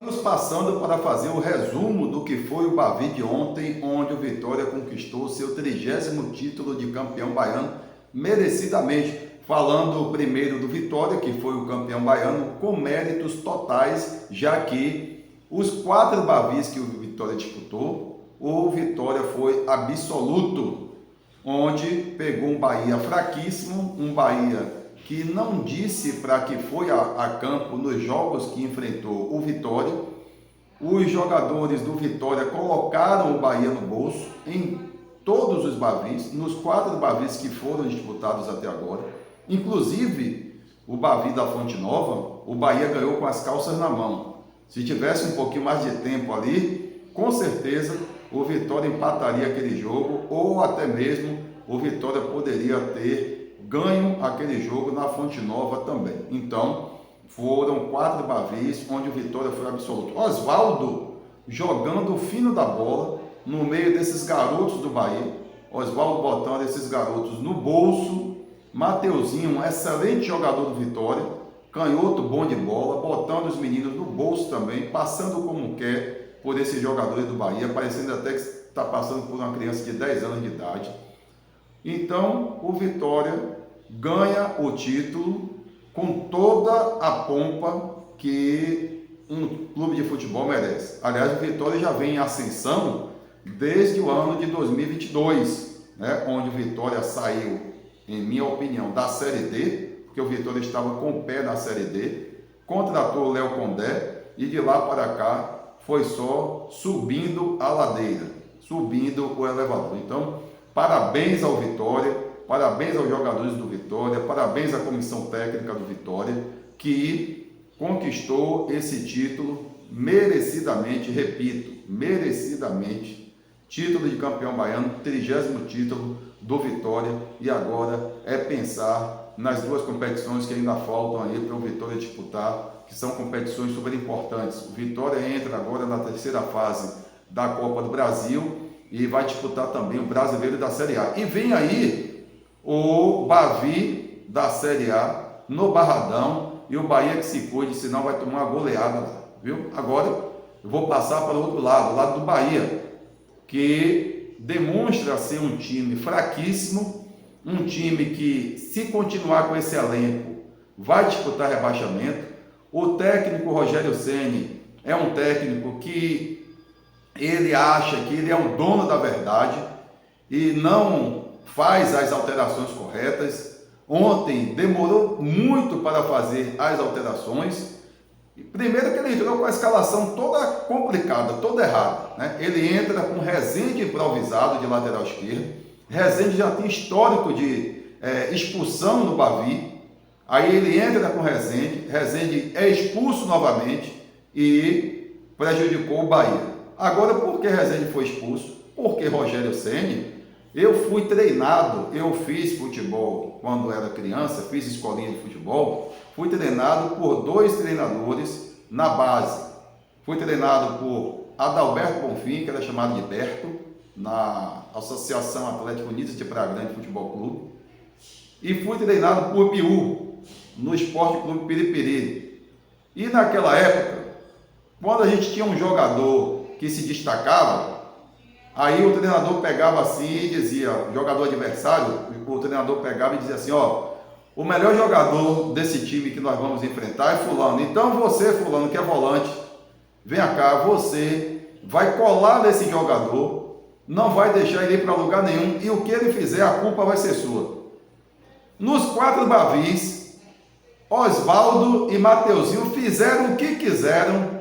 Estamos passando para fazer o resumo do que foi o Bavi de ontem, onde o Vitória conquistou seu 30º título de campeão baiano, merecidamente. Falando primeiro do Vitória, que foi o campeão baiano, com méritos totais, já que os 4 Bavis que o Vitória disputou, o Vitória foi absoluto, onde pegou um Bahia fraquíssimo, um Bahia que não disse para que foi a campo nos jogos que enfrentou o Vitória. Os jogadores do Vitória colocaram o Bahia no bolso em todos os Bavis, nos 4 Bavis que foram disputados até agora. Inclusive, o Bavi da Fonte Nova, o Bahia ganhou com as calças na mão. Se tivesse um pouquinho mais de tempo ali, com certeza o Vitória empataria aquele jogo, ou até mesmo o Vitória poderia ter ganho aquele jogo na Fonte Nova também. Então, foram 4 Bavis onde o Vitória foi absoluto. Oswaldo jogando o fino da bola no meio desses garotos do Bahia. Oswaldo botando esses garotos no bolso. Mateuzinho, um excelente jogador do Vitória. Canhoto bom de bola, botando os meninos no bolso também, passando como quer por esses jogadores do Bahia, parecendo até que está passando por uma criança de 10 anos de idade. Então, o Vitória ganha o título com toda a pompa que um clube de futebol merece. Aliás, o Vitória já vem em ascensão desde o ano de 2022, né? Onde o Vitória saiu, em minha opinião, da Série D, porque o Vitória estava com o pé na Série D, contratou o Léo Condé e de lá para cá foi só subindo a ladeira, subindo o elevador. Então, parabéns ao Vitória, parabéns aos jogadores do Vitória, parabéns à comissão técnica do Vitória, que conquistou esse título merecidamente, repito, merecidamente, título de campeão baiano, 30º título do Vitória, e agora é pensar nas 2 competições que ainda faltam aí para o Vitória disputar, que são competições super importantes. O Vitória entra agora na 3ª fase da Copa do Brasil, e vai disputar também o Brasileiro da Série A. E vem aí o Bavi da Série A no Barradão, e o Bahia que se cuide, senão vai tomar uma goleada lá, viu? Agora eu vou passar para o outro lado, o lado do Bahia, que demonstra ser um time fraquíssimo, um time que, se continuar com esse elenco, vai disputar rebaixamento. O técnico Rogério Ceni é um técnico que ele acha que ele é o dono da verdade e não faz as alterações corretas. Ontem demorou muito para fazer as alterações. Primeiro que ele entrou com a escalação toda complicada, toda errada, né? Ele entra com Rezende improvisado de lateral esquerdo. Rezende já tem histórico de expulsão no Bavi. Aí ele entra com Rezende, Rezende é expulso novamente e prejudicou o Bahia. Agora, por que Rezende foi expulso? Porque Rogério Ceni, eu fui treinado, eu fiz futebol quando era criança, fiz escolinha de futebol, fui treinado por 2 treinadores na base. Fui treinado por Adalberto Bonfim, que era chamado de Berto, na Associação Atlético Unidas de Praia Grande Futebol Clube, e fui treinado por Biú, no Esporte Clube Piripiri. E naquela época, quando a gente tinha um jogador que se destacava, aí o treinador pegava assim e dizia, o jogador adversário, o treinador pegava e dizia assim, ó, o melhor jogador desse time que nós vamos enfrentar é fulano, então você, fulano, que é volante, vem cá, você vai colar nesse jogador, não vai deixar ele ir para lugar nenhum, e o que ele fizer, a culpa vai ser sua. Nos 4 Bavis, Oswaldo e Mateuzinho fizeram o que quiseram,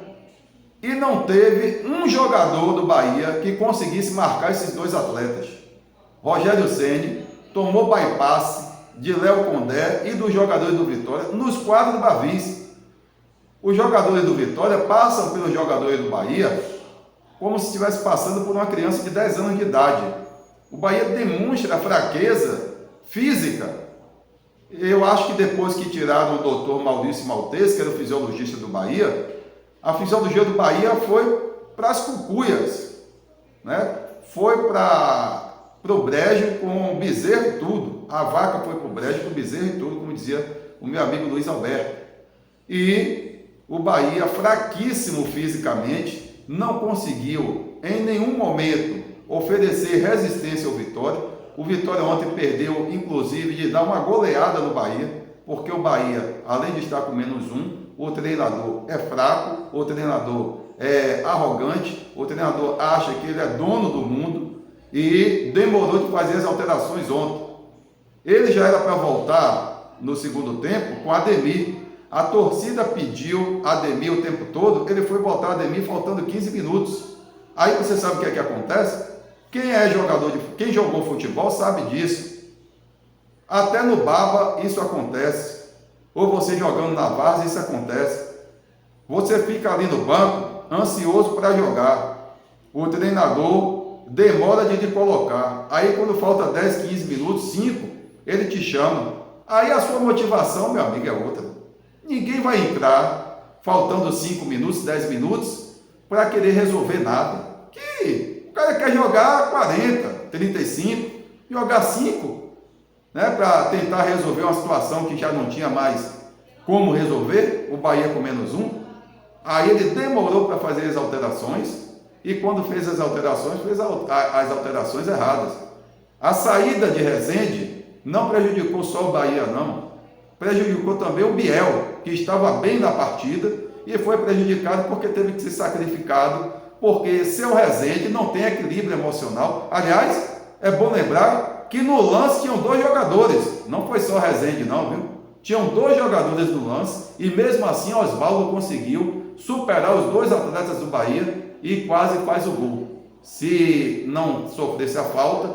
e não teve um jogador do Bahia que conseguisse marcar esses 2 atletas. Rogério Ceni tomou bypass de Léo Condé e dos jogadores do Vitória nos 4 Bavis. Os jogadores do Vitória passam pelos jogadores do Bahia como se estivesse passando por uma criança de 10 anos de idade. O Bahia demonstra fraqueza física. Eu acho que depois que tiraram o doutor Maurício Maltês, que era o fisiologista do Bahia, a fisiologia do Bahia foi para as cucuias, né? Foi para o brejo com bezerro e tudo. A vaca foi para o brejo com bezerro e tudo, como dizia o meu amigo Luiz Alberto. E O Bahia, fraquíssimo fisicamente, não conseguiu em nenhum momento oferecer resistência ao Vitória. O Vitória ontem perdeu, inclusive, de dar uma goleada no Bahia, porque o Bahia, além de estar com -1, o treinador é fraco, o treinador é arrogante, o treinador acha que ele é dono do mundo e demorou de fazer as alterações ontem. Ele já era para voltar no segundo tempo com Ademir. A torcida pediu Ademir o tempo todo, ele foi botar Ademir faltando 15 minutos. Aí você sabe o que é que acontece? Quem jogou futebol sabe disso. Até no Baba isso acontece. Ou você jogando na várzea, isso acontece. Você fica ali no banco, ansioso para jogar. O treinador demora de te colocar. Aí quando falta 10, 15 minutos, 5, ele te chama. Aí a sua motivação, meu amigo, é outra. Ninguém vai entrar faltando 5 minutos, 10 minutos para querer resolver nada. Que o cara quer jogar 40, 35, jogar 5, né, para tentar resolver uma situação que já não tinha mais como resolver, o Bahia com -1. Aí ele demorou para fazer as alterações e quando fez as alterações, fez as alterações erradas. A saída de Rezende não prejudicou só o Bahia, não. Prejudicou também o Biel, que estava bem na partida e foi prejudicado porque teve que ser sacrificado, porque seu Rezende não tem equilíbrio emocional. Aliás, é bom lembrar que no lance tinham 2 jogadores, não foi só Rezende não, viu? Tinham 2 jogadores no lance e mesmo assim Osvaldo conseguiu superar os 2 atletas do Bahia e quase faz o gol. Se não sofresse a falta,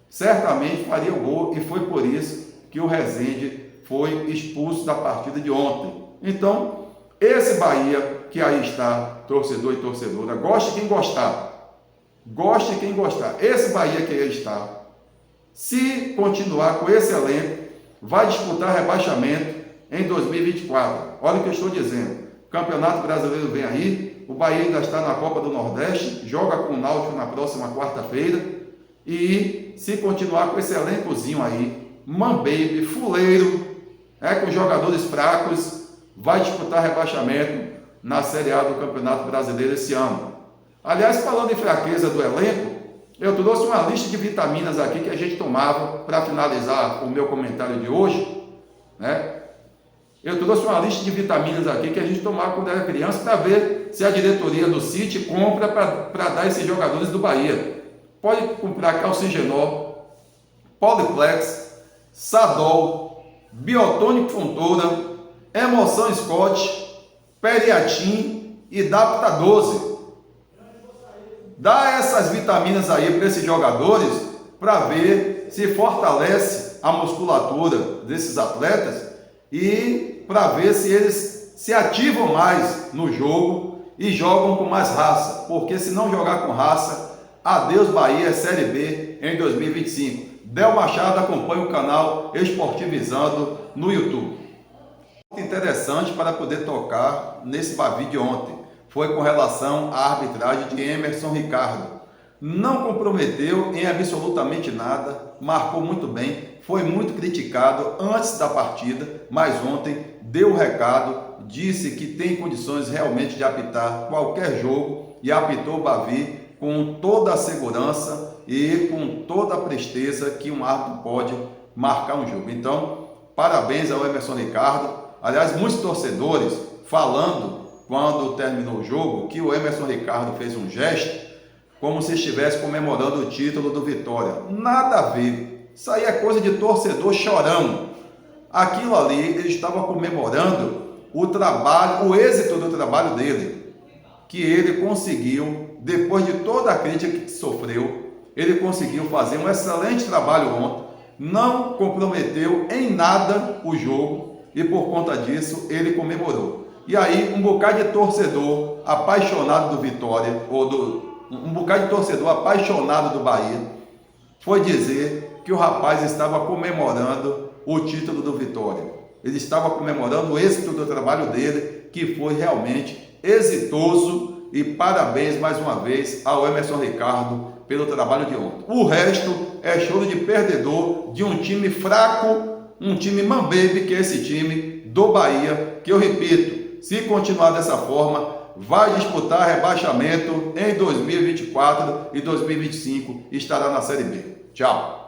certamente faria o gol e foi por isso que o Rezende foi expulso da partida de ontem. Então, esse Bahia que aí está, torcedor e torcedora, goste quem gostar, goste quem gostar, esse Bahia que aí está, se continuar com esse elenco, vai disputar rebaixamento em 2024. Olha o que eu estou dizendo. O Campeonato Brasileiro vem aí, o Bahia ainda está na Copa do Nordeste, joga com o Náutico na próxima quarta-feira, e se continuar com esse elencozinho aí, Mambaby, fuleiro, com jogadores fracos, vai disputar rebaixamento na Série A do Campeonato Brasileiro esse ano. Aliás, falando em fraqueza do elenco, eu trouxe uma lista de vitaminas aqui que a gente tomava para finalizar o meu comentário de hoje, né? Eu trouxe uma lista de vitaminas aqui que a gente tomava quando era criança para ver se a diretoria do City compra para dar esses jogadores do Bahia. Pode comprar Calcigenol, Poliplex, Sadol, Biotônico Fontoura, Emoção Scott, Periatin e Dapta 12. Dá essas vitaminas aí para esses jogadores para ver se fortalece a musculatura desses atletas e para ver se eles se ativam mais no jogo e jogam com mais raça, porque se não jogar com raça, adeus Bahia Série B em 2025. Del Machado acompanha o canal Esportivizando no YouTube. Interessante para poder tocar nesse Bavi de ontem foi com relação à arbitragem de Emerson Ricardo. Não comprometeu em absolutamente nada, marcou muito bem, foi muito criticado antes da partida, mas ontem deu o recado, disse que tem condições realmente de apitar qualquer jogo e apitou o Bavi com toda a segurança e com toda a presteza que um árbitro pode marcar um jogo. Então, parabéns ao Emerson Ricardo. Aliás, muitos torcedores falando, quando terminou o jogo, que o Emerson Ricardo fez um gesto como se estivesse comemorando o título do Vitória. Nada a ver. Isso aí é coisa de torcedor chorão. Aquilo ali, ele estava comemorando o trabalho, o êxito do trabalho dele, que ele conseguiu, depois de toda a crítica que sofreu, ele conseguiu fazer um excelente trabalho ontem, não comprometeu em nada o jogo e por conta disso ele comemorou. E aí um bocado de torcedor apaixonado do Vitória, um bocado de torcedor apaixonado do Bahia, foi dizer que o rapaz estava comemorando o título do Vitória. Ele estava comemorando o êxito do trabalho dele, que foi realmente exitoso, e parabéns mais uma vez ao Emerson Ricardo pelo trabalho de ontem. O resto é choro de perdedor de um time fraco, um time Mambaby, que é esse time do Bahia, que eu repito, se continuar dessa forma, vai disputar rebaixamento em 2024 e 2025 estará na Série B. Tchau!